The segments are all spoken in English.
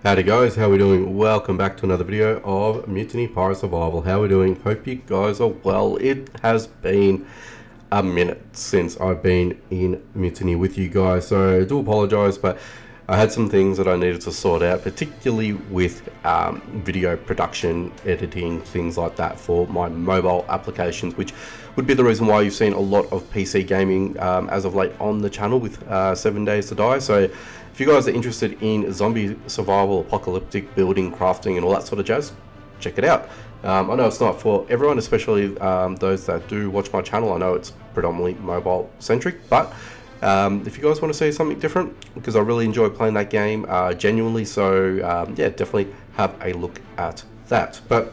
Howdy guys, how we doing? Welcome back to another video of Mutiny Pirate Survival. How we doing? Hope you guys are well. It has been a minute since I've been in Mutiny with you guys, so I do apologize, but I had some things that I needed to sort out, particularly with video production, editing, things like that for my mobile applications, which would be the reason why you've seen a lot of PC gaming as of late on the channel with 7 Days to Die. So if you guys are interested in zombie survival, apocalyptic building, crafting and all that sort of jazz, check it out. I know it's not for everyone, especially those that do watch my channel. I know it's predominantly mobile centric, but if you guys want to see something different, because I really enjoy playing that game genuinely, so yeah, definitely have a look at that. But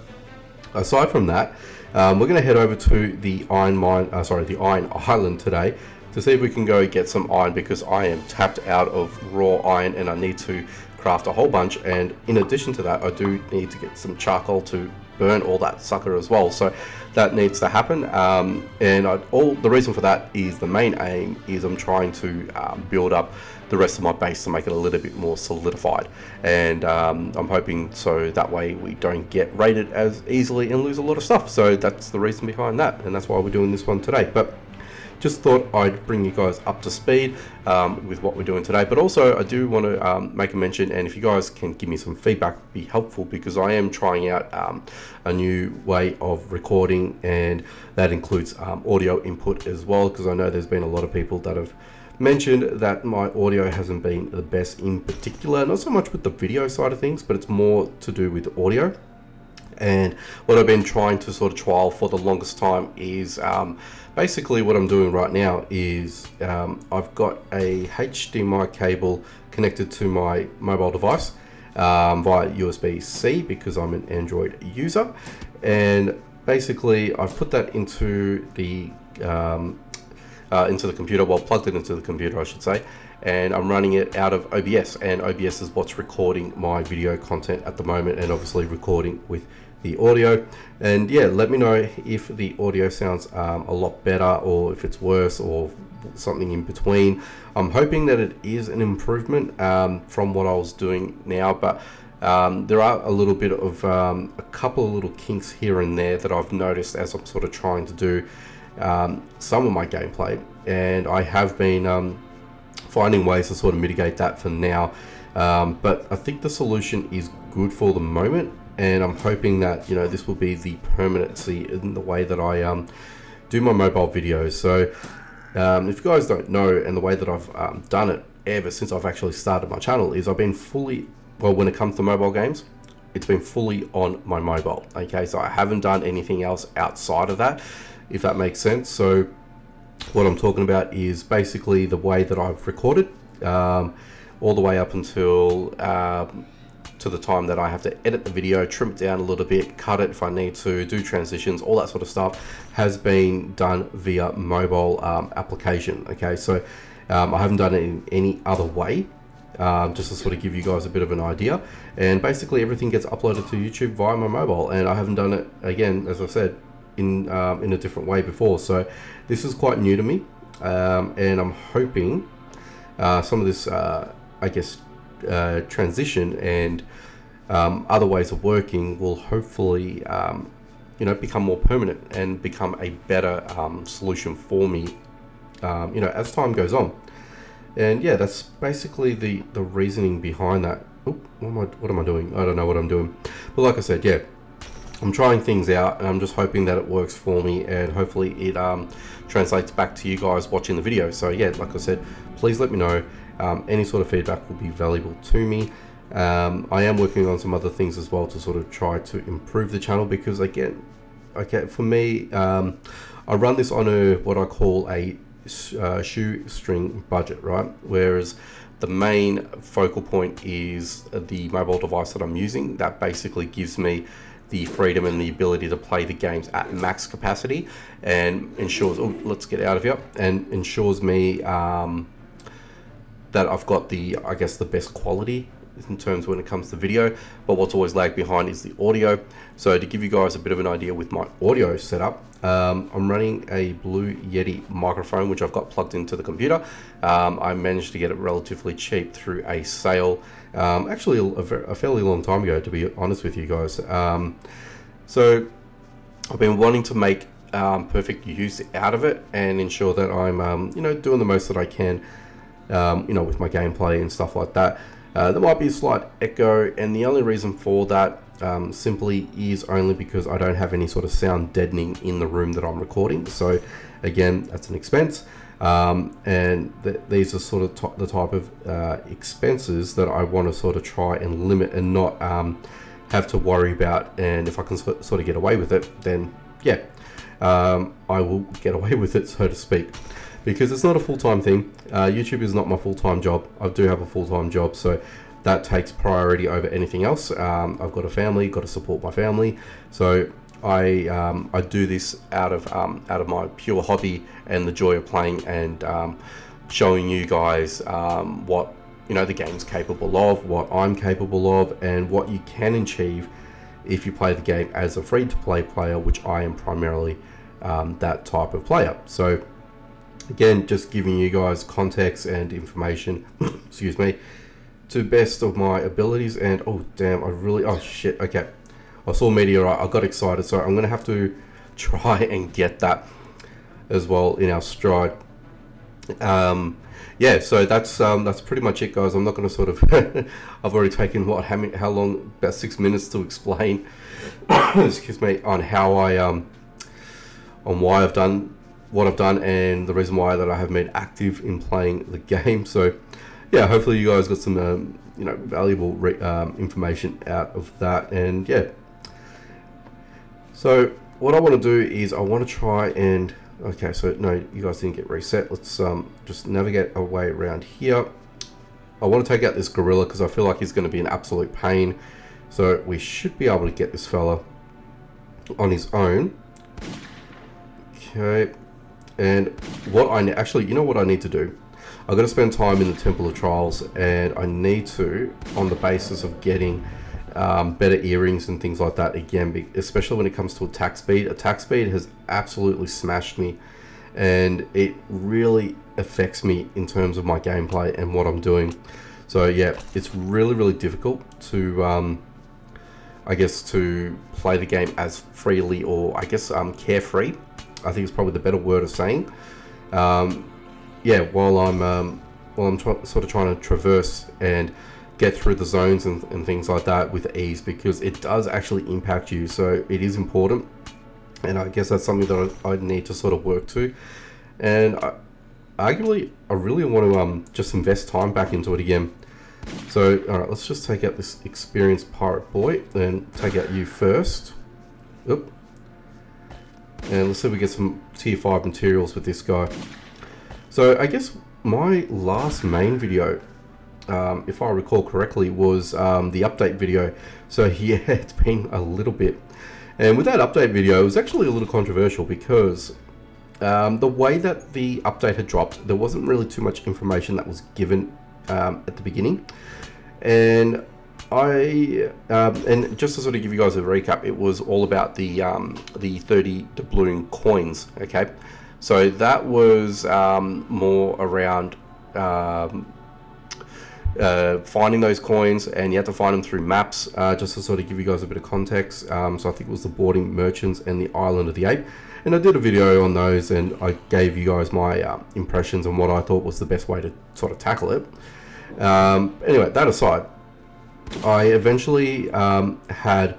aside from that, we're going to head over to the Iron Island today to see if we can go get some iron, because I am tapped out of raw iron and I need to craft a whole bunch. And in addition to that, I do need to get some charcoal to burn all that sucker as well, so that needs to happen. And the reason for that is, the main aim is I'm trying to build up the rest of my base to make it a little bit more solidified, and I'm hoping so that way we don't get raided as easily and lose a lot of stuff. So that's the reason behind that, and that's why we're doing this one today. But just thought I'd bring you guys up to speed with what we're doing today. But also I do want to make a mention, and if you guys can give me some feedback, it'd be helpful, because I am trying out a new way of recording, and that includes audio input as well, because I know there's been a lot of people that have mentioned that my audio hasn't been the best, in particular, not so much with the video side of things, but it's more to do with audio. And what I've been trying to sort of trial for the longest time is basically what I'm doing right now is I've got a HDMI cable connected to my mobile device via USB-C, because I'm an Android user, and basically I've put that into the computer, well, plugged it into the computer I should say, and I'm running it out of OBS, and OBS is what's recording my video content at the moment, and obviously recording with the audio. And yeah, let me know if the audio sounds a lot better, or if it's worse, or something in between. I'm hoping that it is an improvement from what I was doing now, but there are a little bit of a couple of little kinks here and there that I've noticed as I'm sort of trying to do some of my gameplay, and I have been finding ways to sort of mitigate that for now, but I think the solution is good for the moment, and I'm hoping that, you know, this will be the permanency in the way that I do my mobile videos. So if you guys don't know, and the way that I've done it ever since I've actually started my channel is I've been fully, well, when it comes to mobile games, it's been fully on my mobile. Okay, so I haven't done anything else outside of that, if that makes sense. So what I'm talking about is basically the way that I've recorded all the way up until to the time that I have to edit the video, trim it down a little bit, cut it if I need to, do transitions, all that sort of stuff has been done via mobile application. Okay, so I haven't done it in any other way, just to sort of give you guys a bit of an idea. And basically everything gets uploaded to YouTube via my mobile, and I haven't done it, again, as I said, in a different way before. So this is quite new to me, and I'm hoping some of this I guess transition and other ways of working will hopefully you know, become more permanent and become a better solution for me, you know, as time goes on. And yeah, that's basically the reasoning behind that. Oop, what am I doing? I don't know what I'm doing, but like I said, yeah, I'm trying things out, and I'm just hoping that it works for me, and hopefully it translates back to you guys watching the video. So yeah, like I said, please let me know. Any sort of feedback will be valuable to me. I am working on some other things as well to sort of try to improve the channel, because again, okay, for me, I run this on a what I call a shoestring budget, right? Whereas the main focal point is the mobile device that I'm using. That basically gives me the freedom and the ability to play the games at max capacity, and ensures, oh, let's get out of here, and ensures me that I've got the, I guess, the best quality in terms when it comes to video, but what's always lagged behind is the audio. So to give you guys a bit of an idea with my audio setup, I'm running a Blue Yeti microphone, which I've got plugged into the computer. I managed to get it relatively cheap through a sale, actually a fairly long time ago, to be honest with you guys. So I've been wanting to make perfect use out of it and ensure that I'm you know, doing the most that I can, you know, with my gameplay and stuff like that. There might be a slight echo, and the only reason for that simply is only because I don't have any sort of sound deadening in the room that I'm recording. So again, that's an expense, and these are sort of the type of expenses that I want to sort of try and limit and not have to worry about. And if I can sort of get away with it, then yeah, I will get away with it, so to speak, because it's not a full-time thing. YouTube is not my full-time job. I do have a full-time job, so that takes priority over anything else. I've got a family, got to support my family, so I do this out of my pure hobby and the joy of playing and showing you guys what, you know, the game's capable of, what I'm capable of, and what you can achieve if you play the game as a free-to-play player, which I am primarily that type of player. So again, just giving you guys context and information, excuse me, to best of my abilities. And oh damn, oh shit, okay, I saw meteorite, I got excited, so I'm gonna have to try and get that as well in our stride. Yeah, so that's pretty much it, guys. I'm not going to sort of I've already taken how long, about 6 minutes to explain excuse me, on how I on why I've done what I've done and the reason why that I have been active in playing the game. So yeah, hopefully you guys got some you know, valuable information out of that. And yeah, so what I want to do is I want to try and, okay, so no, you guys didn't get reset. Let's just navigate our way around here. I want to take out this gorilla because I feel like he's going to be an absolute pain. So we should be able to get this fella on his own. Okay, and what I actually, you know what I need to do? I'm going to spend time in the Temple of Trials, and I need to, on the basis of getting better earrings and things like that again, especially when it comes to attack speed. Attack speed has absolutely smashed me, and it really affects me in terms of my gameplay and what I'm doing. So yeah, it's really difficult to I guess to play the game as freely, or I guess carefree, I think is probably the better word of saying. Yeah, while I'm sort of trying to traverse and get through the zones and things like that with ease, because it does actually impact you. So it is important, and I guess that's something that I need to sort of work to. And I really want to just invest time back into it again. So all right, let's just take out this experienced pirate boy and take out you first. Oop. And let's see if we get some tier 5 materials with this guy. So I guess my last main video, if I recall correctly, was the update video. So yeah, it's been a little bit. And with that update video, it was actually a little controversial because the way that the update had dropped, there wasn't really too much information that was given at the beginning. And and just to sort of give you guys a recap, it was all about the 30 doubloon coins. Okay, so that was more around finding those coins, and you had to find them through maps. Just to sort of give you guys a bit of context, so I think it was the boarding merchants and the island of the ape, and I did a video on those, and I gave you guys my impressions on what I thought was the best way to sort of tackle it. Anyway, that aside, I eventually had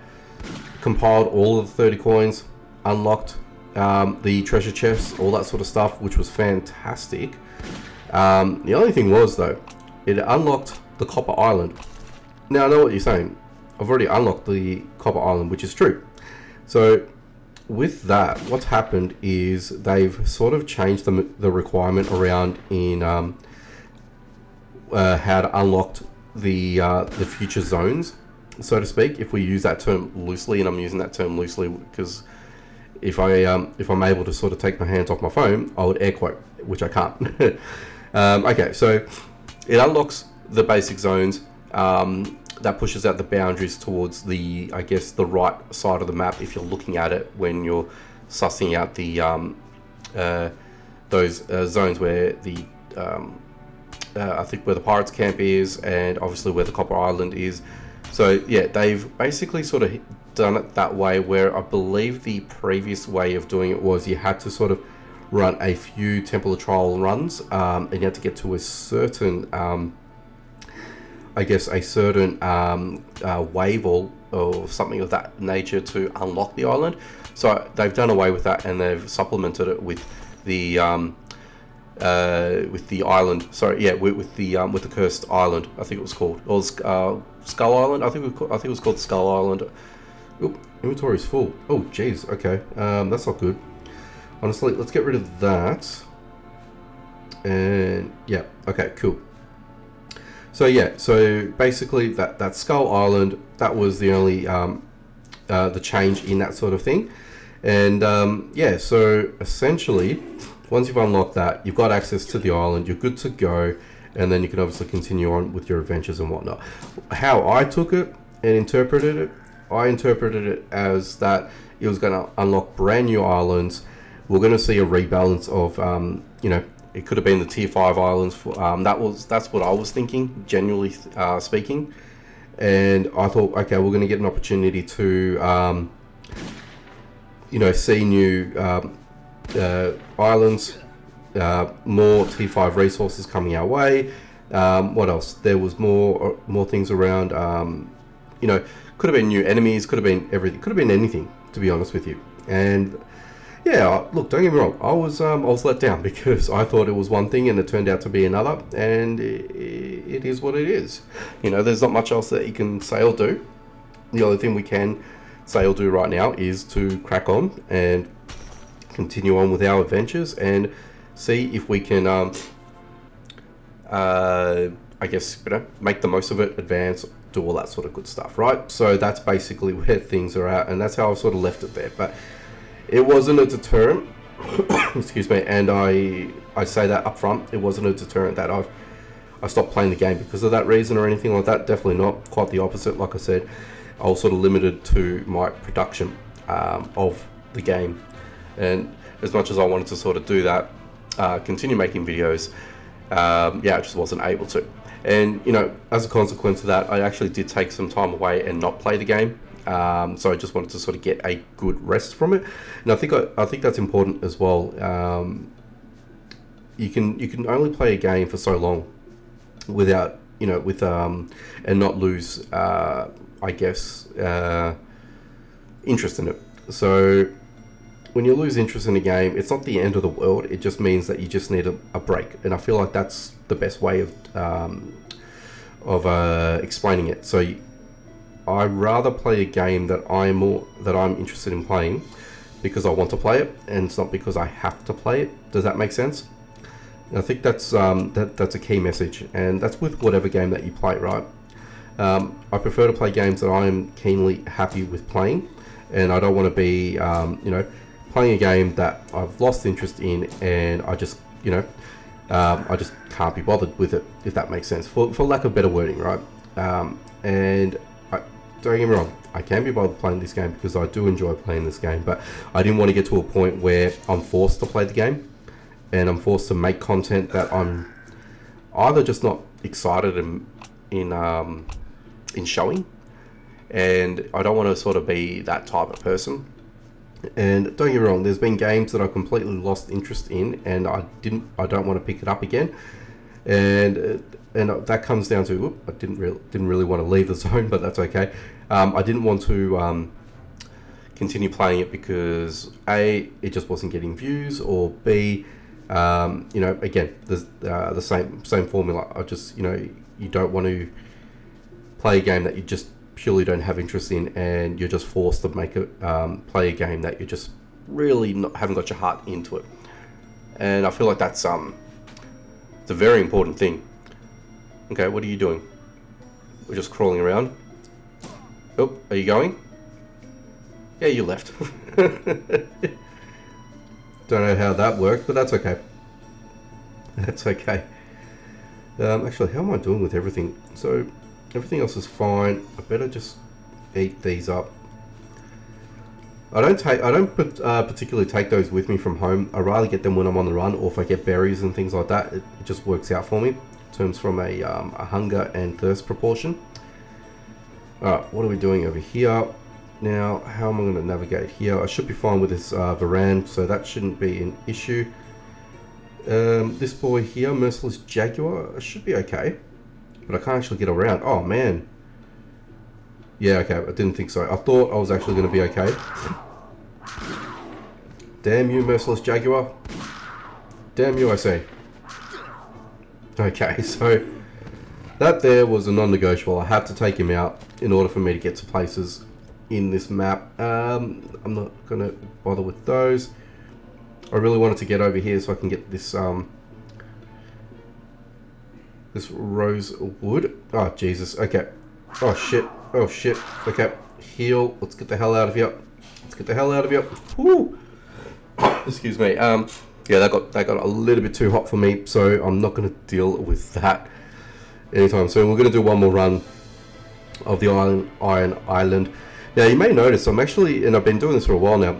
compiled all of the 30 coins, unlocked the treasure chests, all that sort of stuff, which was fantastic. The only thing was, though, it unlocked the Copper Island. Now, I know what you're saying. I've already unlocked the Copper Island, which is true. So with that, what's happened is they've sort of changed the requirement around in how to unlock the future zones, so to speak, if we use that term loosely. And I'm using that term loosely because if I'm able to sort of take my hands off my phone, I would air quote, which I can't. Okay, so it unlocks the basic zones, that pushes out the boundaries towards the, I guess, the right side of the map if you're looking at it when you're sussing out the those zones where the I think where the pirates camp is, and obviously where the Copper Island is. So yeah, they've basically sort of done it that way, where I believe the previous way of doing it was you had to sort of run a few Temple of Trial runs, and you had to get to a certain I guess a certain wave or something of that nature to unlock the island. So they've done away with that, and they've supplemented it with the island. Sorry, yeah, with the cursed island. I think it was called, or Skull Island. I think it was called Skull Island. Oop, inventory's full. Oh, jeez. Okay, that's not good. Honestly, let's get rid of that. And yeah, okay, cool. So yeah, so basically that Skull Island, that was the only the change in that sort of thing. And yeah, so essentially, once you've unlocked that, you've got access to the island, you're good to go, and then you can obviously continue on with your adventures and whatnot. How I took it and interpreted it, I interpreted it as that it was going to unlock brand new islands. We're going to see a rebalance of, you know, it could have been the tier 5 islands. That's what I was thinking, generally speaking. And I thought, okay, we're going to get an opportunity to, you know, see new islands, more tier 5 resources coming our way. What else? There was more things around. You know, could have been new enemies, could have been everything, could have been anything, to be honest with you. And yeah, look, don't get me wrong, I was let down because I thought it was one thing and it turned out to be another, and it is what it is. You know, there's not much else that you can say or do. The only thing we can say or do right now is to crack on and continue on with our adventures and see if we can, I guess, you know, make the most of it, advance, do all that sort of good stuff, right? So that's basically where things are at, and that's how I sort of left it there. But it wasn't a deterrent, excuse me, and I say that up front, it wasn't a deterrent that I stopped playing the game because of that reason or anything like that. Definitely not. Quite the opposite. Like I said, I was sort of limited to my production of the game, and as much as I wanted to sort of do that, continue making videos, yeah, I just wasn't able to. And you know, as a consequence of that, I actually did take some time away and not play the game. So I just wanted to sort of get a good rest from it, and I think that's important as well. You can only play a game for so long without, you know, with and not lose, I guess, interest in it. So when you lose interest in a game, it's not the end of the world. It just means that you just need a break, and I feel like that's the best way of explaining it. So I'd rather play a game that I'm interested in playing because I want to play it, and it's not because I have to play it. Does that make sense? And I think that's that's a key message, and that's with whatever game that you play, right? I prefer to play games that I'm keenly happy with playing, and I don't want to be, you know, playing a game that I've lost interest in, and I just, you know, I just can't be bothered with it, if that makes sense, for lack of better wording, right? And don't get me wrong, I can be bothered playing this game because I do enjoy playing this game, but I didn't want to get to a point where I'm forced to play the game and I'm forced to make content that I'm either just not excited in showing, and I don't want to sort of be that type of person. And don't get me wrong, there's been games that I completely lost interest in, and I don't want to pick it up again, and that comes down to, whoop, I didn't really want to leave the zone, but that's okay. I didn't want to continue playing it because A, it just wasn't getting views, or B, you know, again, there's the same formula. I just, you know, you don't want to play a game that you just purely don't have interest in, and you're just forced to make it play a game that you just really haven't got your heart into it. And I feel like that's it's a very important thing. Okay, what are you doing? We're just crawling around. Oh, are you going? Yeah, you left. Don't know how that worked, but that's okay. That's okay. Actually, how am I doing with everything? So, Everything else is fine. I better just eat these up. I don't particularly take those with me from home. I rather get them when I'm on the run, or if I get berries and things like that. It just works out for me in terms from a hunger and thirst proportion. Alright, what are we doing over here? Now, how am I going to navigate here? I should be fine with this Varan, so that shouldn't be an issue. This boy here, Merciless Jaguar, I should be okay. But I can't actually get around. Oh, man. Yeah, okay, I didn't think so. I thought I was actually going to be okay. Damn you, Merciless Jaguar. Damn you, I say. Okay, so that there was a non-negotiable. I had to take him out in order for me to get to places in this map. I'm not going to bother with those. I really wanted to get over here so I can get this this rosewood. Oh, Jesus. Okay. Oh, shit. Oh, shit. Okay. Heal. Let's get the hell out of here. Let's get the hell out of here. Woo! Excuse me. Yeah, that got a little bit too hot for me, so I'm not going to deal with that anytime soon. We're going to do one more run of the Iron Island. Now, you may notice I'm actually, and I've been doing this for a while now,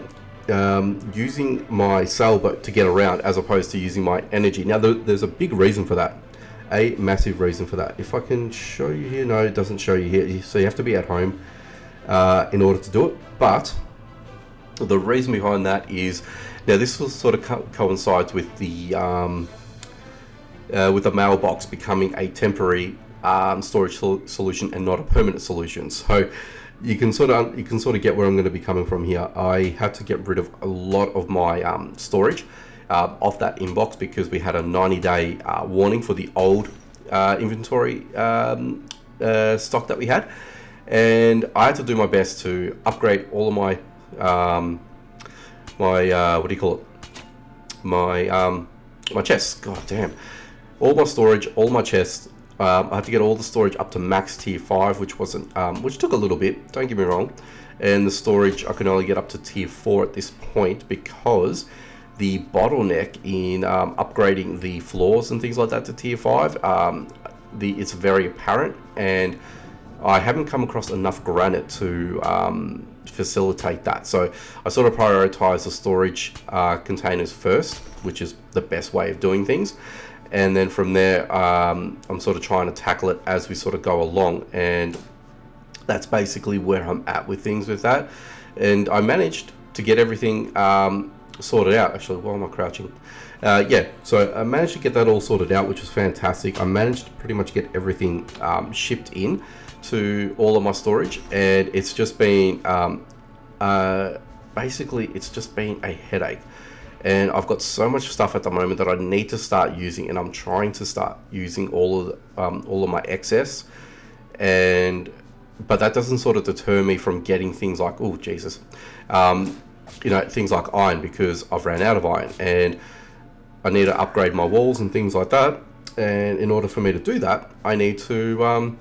using my sailboat to get around as opposed to using my energy. Now, there's a big reason for that. A massive reason for that. If I can show you here, no, it doesn't show you here. So you have to be at home in order to do it. But the reason behind that is, now this will sort of coincides with the mailbox becoming a temporary storage solution and not a permanent solution. So you can sort of get where I'm going to be coming from here. I had to get rid of a lot of my storage off that inbox because we had a 90-day warning for the old inventory stock that we had, and I had to do my best to upgrade all of my what do you call it? My chests. God damn, all my storage, all my chests. I had to get all the storage up to max tier 5, which wasn't, which took a little bit. Don't get me wrong. And the storage I can only get up to tier 4 at this point because the bottleneck in upgrading the floors and things like that to tier 5, it's very apparent, and I haven't come across enough granite to facilitate that. So I sort of prioritize the storage containers first, which is the best way of doing things. And then from there, I'm sort of trying to tackle it as we sort of go along. And that's basically where I'm at with things with that. And I managed to get everything sorted out. Actually, why am I crouching? Yeah, so I managed to get that all sorted out, which was fantastic. I managed to pretty much get everything shipped in to all of my storage. And it's just been, basically, it's just been a headache. And I've got so much stuff at the moment that I need to start using, and I'm trying to start using all of my excess, but that doesn't sort of deter me from getting things like, oh Jesus, you know, things like iron, because I've ran out of iron and I need to upgrade my walls and things like that. And in order for me to do that, I need to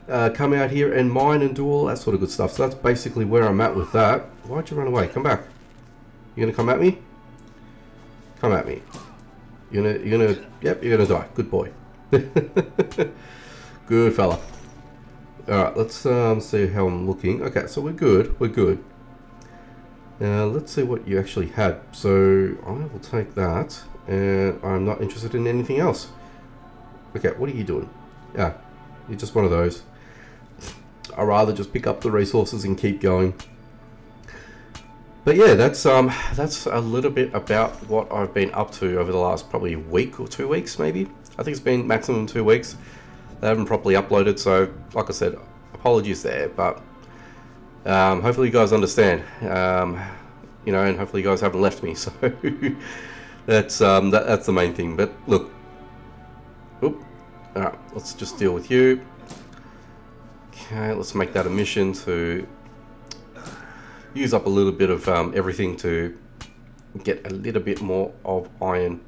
come out here and mine and do all that sort of good stuff. So that's basically where I'm at with that. Why'd you run away? Come back. You gonna come at me? Come at me. You're gonna, yep, you're gonna die. Good boy. Good fella. Alright, let's see how I'm looking. Okay, so we're good, we're good. Now, let's see what you actually had. So, I will take that, and I'm not interested in anything else. Okay, what are you doing? Yeah, you're just one of those. I'd rather just pick up the resources and keep going. But yeah, that's a little bit about what I've been up to over the last probably week or 2 weeks, maybe. I think it's been maximum 2 weeks. They haven't properly uploaded, so like I said, apologies there. But hopefully you guys understand, you know, and hopefully you guys haven't left me. So that's the main thing. But look, all right, let's just deal with you. Okay, let's make that a mission to use up a little bit of everything to get a little bit more of iron.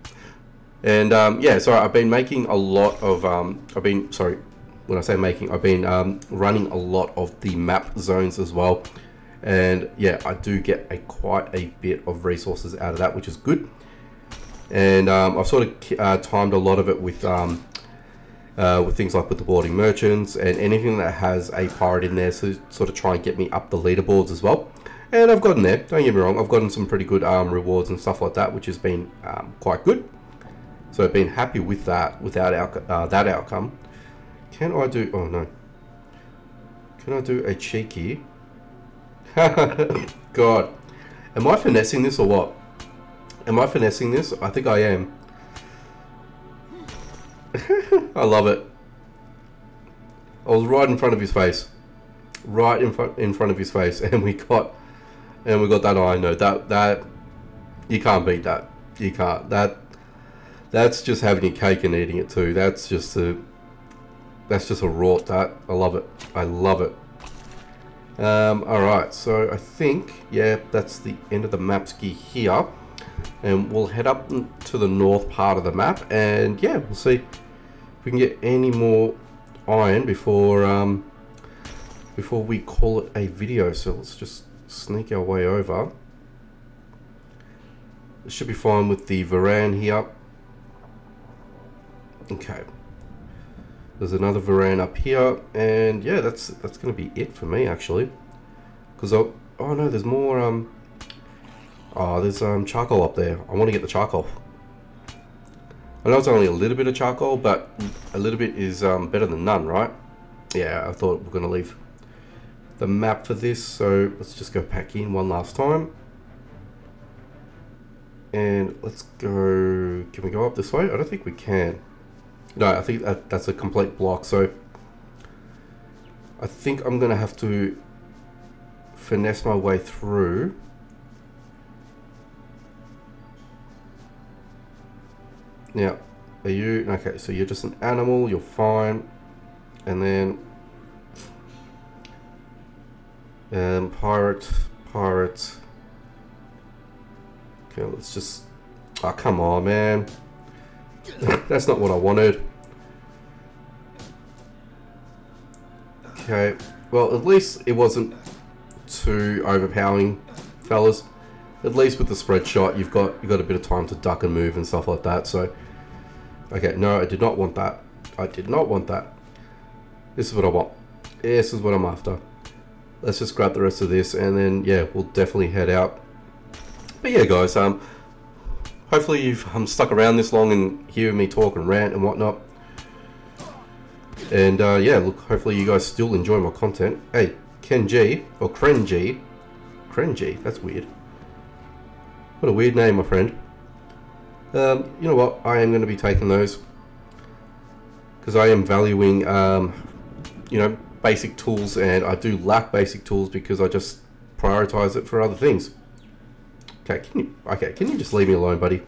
And yeah, so I've been making a lot of when I say making, I've been running a lot of the map zones as well. And yeah, I do get quite a bit of resources out of that, which is good. And I've sort of timed a lot of it with with things like with the boarding merchants and anything that has a pirate in there, so sort of try and get me up the leaderboards as well. And I've gotten there, don't get me wrong, I've gotten some pretty good rewards and stuff like that, which has been quite good. So I've been happy with that, without that outcome. Can I do, oh no. Can I do a cheeky? God. Am I finessing this or what? Am I finessing this? I think I am. I love it. I was right in front of his face. Right in front of his face, and we got that iron node. That you can't beat that. You can't. That's just having your cake and eating it too. That's just a rort. That I love it. I love it. Alright, so I think, yeah, that's the end of the map ski here, and we'll head up to the north part of the map, and yeah, we'll see if we can get any more iron before we call it a video. So let's just sneak our way over. It should be fine with the Varan here. Okay. There's another Varan up here, and yeah, that's going to be it for me actually. Because oh no, there's more. There's charcoal up there. I want to get the charcoal. I know it's only a little bit of charcoal, but a little bit is better than none, right? Yeah, I thought we're going to leave the map for this, so let's just go back in one last time. And let's go. Can we go up this way? I don't think we can. No, I think that's a complete block, so I think I'm gonna have to finesse my way through. Now, are you okay? So you're just an animal, you're fine. And then pirate. Okay, let's just, oh come on, man. That's not what I wanted. Okay, well at least it wasn't too overpowering, fellas. At least with the spread shot, you've got a bit of time to duck and move and stuff like that. So, okay, no, I did not want that. I did not want that. This is what I want. This is what I'm after. Let's just grab the rest of this, and then yeah, we'll definitely head out. But yeah, guys, hopefully you've stuck around this long and hear me talk and rant and whatnot. And yeah, look, hopefully you guys still enjoy my content. Hey, Ken G, or Kren G. Kren G, that's weird. What a weird name, my friend. You know what, I am going to be taking those. Because I am valuing, you know, basic tools, and I do lack basic tools because I just prioritize it for other things. Okay, can you just leave me alone, buddy?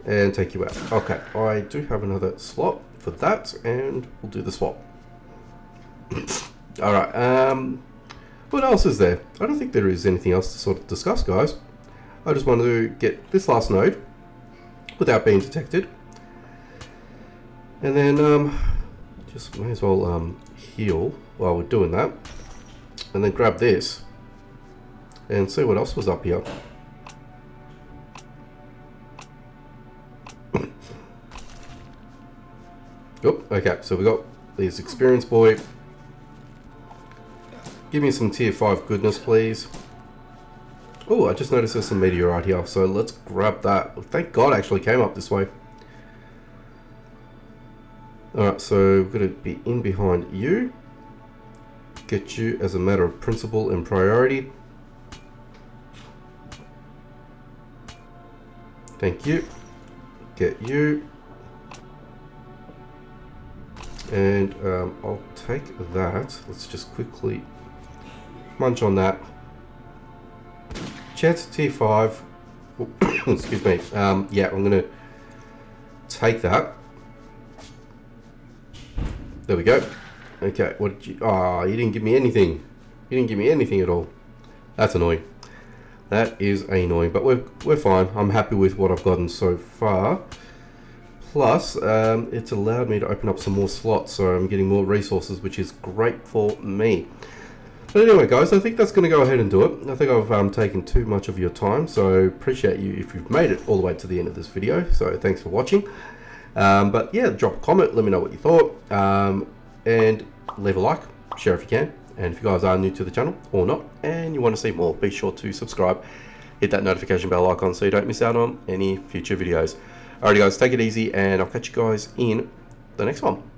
And take you out. Okay, I do have another slot for that, and we'll do the swap. Alright, what else is there? I don't think there is anything else to sort of discuss, guys. I just wanted to get this last node without being detected. And then, just may as well heal while we're doing that. And then grab this. And see what else was up here. Oh, okay, so we got these experience boy. Give me some tier 5 goodness, please. Oh, I just noticed there's some meteorite here, so let's grab that. Thank God I actually came up this way. Alright, so we're going to be in behind you. Get you as a matter of principle and priority. Thank you. Get you. And I'll take that. Let's just quickly munch on that. Chance at tier 5. Excuse me. Yeah, I'm going to take that. There we go. Okay, what did you... Oh, you didn't give me anything. You didn't give me anything at all. That's annoying. That is annoying, but we're fine. I'm happy with what I've gotten so far. Plus, it's allowed me to open up some more slots, so I'm getting more resources, which is great for me. But anyway, guys, I think that's going to go ahead and do it. I think I've taken too much of your time, so appreciate you if you've made it all the way to the end of this video. So thanks for watching. But yeah, drop a comment, let me know what you thought, and leave a like, share if you can. And if you guys are new to the channel or not and you want to see more, be sure to subscribe, hit that notification bell icon so you don't miss out on any future videos. Alrighty guys, take it easy and I'll catch you guys in the next one.